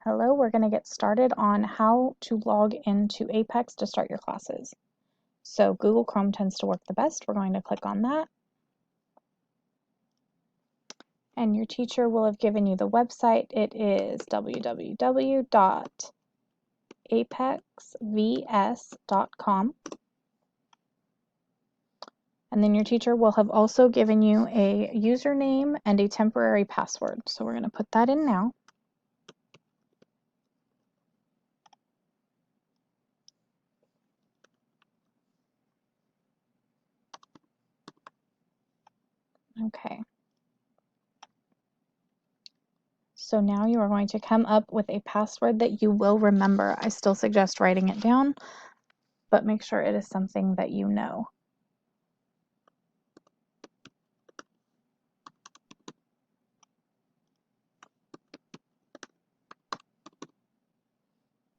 Hello, we're going to get started on how to log into Apex to start your classes. So Google Chrome tends to work the best. We're going to click on that. And your teacher will have given you the website. It is www.apexvs.com. And then your teacher will have also given you a username and a temporary password. So we're going to put that in now. Okay. So now you are going to come up with a password that you will remember. I still suggest writing it down, but make sure it is something that you know.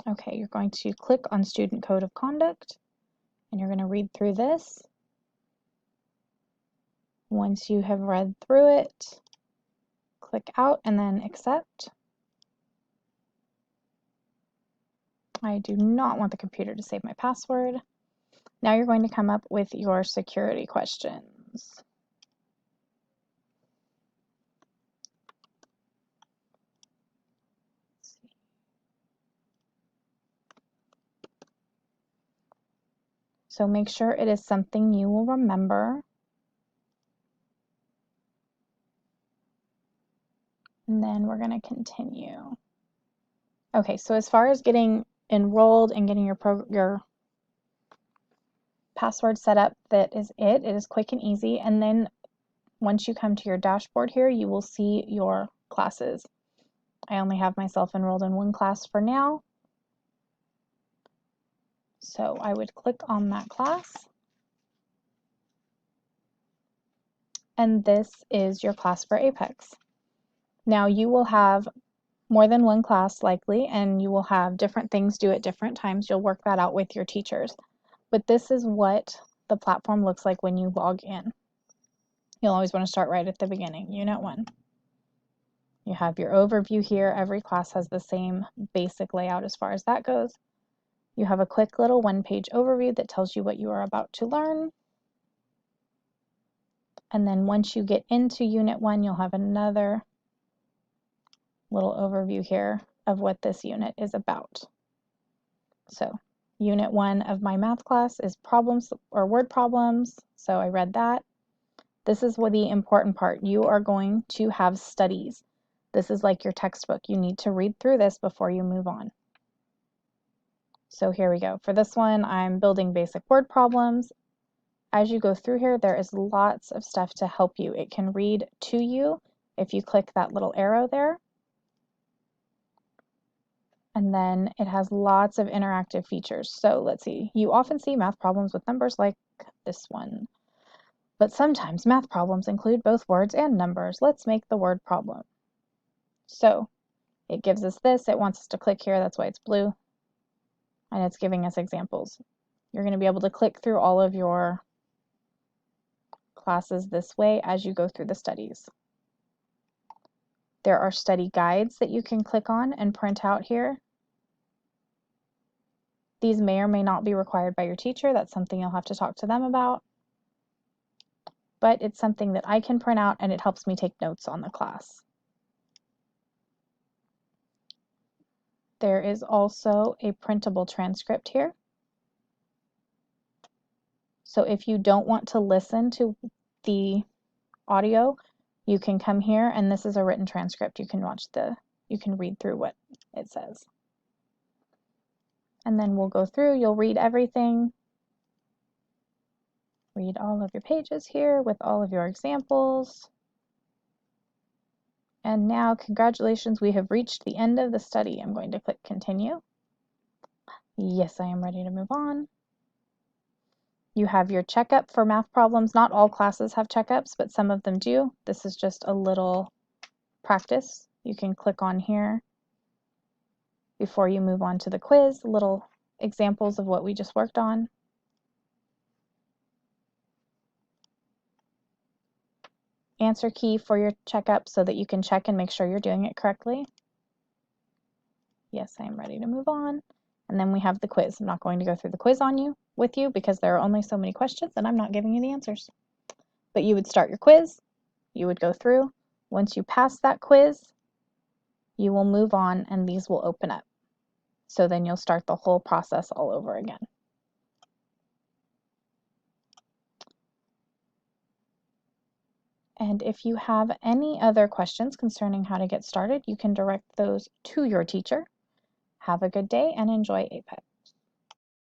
Okay, you're going to click on Student Code of Conduct, and you're going to read through this. Once you have read through it, click out and then accept. I do not want the computer to save my password. Now you're going to come up with your security questions. So make sure it is something you will remember. And then we're going to continue. Okay, so as far as getting enrolled and getting your password set up, that is it. It is quick and easy. And then once you come to your dashboard here, you will see your classes. I only have myself enrolled in one class for now. So I would click on that class. And this is your class for Apex. Now you will have more than one class likely, and you will have different things due at different times. You'll work that out with your teachers. But this is what the platform looks like when you log in. You'll always want to start right at the beginning, Unit 1. You have your overview here. Every class has the same basic layout as far as that goes. You have a quick little one-page overview that tells you what you are about to learn. And then once you get into Unit 1, you'll have another little overview here of what this unit is about. So Unit 1 of my math class is problems or word problems. So I read that. This is what the important part. You are going to have studies. This is like your textbook. You need to read through this before you move on. So here we go. For this one, I'm building basic word problems. As you go through here, there is lots of stuff to help you. It can read to you if you click that little arrow there. And then it has lots of interactive features. So let's see. You often see math problems with numbers like this one. But sometimes math problems include both words and numbers. Let's make the word problem. So it gives us this. It wants us to click here. That's why it's blue. And it's giving us examples. You're going to be able to click through all of your classes this way as you go through the studies. There are study guides that you can click on and print out here. These may or may not be required by your teacher. That's something you'll have to talk to them about. But it's something that I can print out and it helps me take notes on the class. There is also a printable transcript here. So if you don't want to listen to the audio, you can come here and this is a written transcript. You can read through what it says. And then we'll go through, you'll read everything. Read all of your pages here with all of your examples. And now, congratulations, we have reached the end of the study. I'm going to click continue. Yes, I am ready to move on. You have your checkup for math problems. Not all classes have checkups, but some of them do. This is just a little practice. You can click on here before you move on to the quiz, little examples of what we just worked on. Answer key for your checkup so that you can check and make sure you're doing it correctly. Yes, I am ready to move on. And then we have the quiz. I'm not going to go through the quiz with you because there are only so many questions and I'm not giving you the answers. But you would start your quiz, you would go through. Once you pass that quiz, you will move on and these will open up. So then you'll start the whole process all over again. And if you have any other questions concerning how to get started, you can direct those to your teacher. Have a good day and enjoy APET.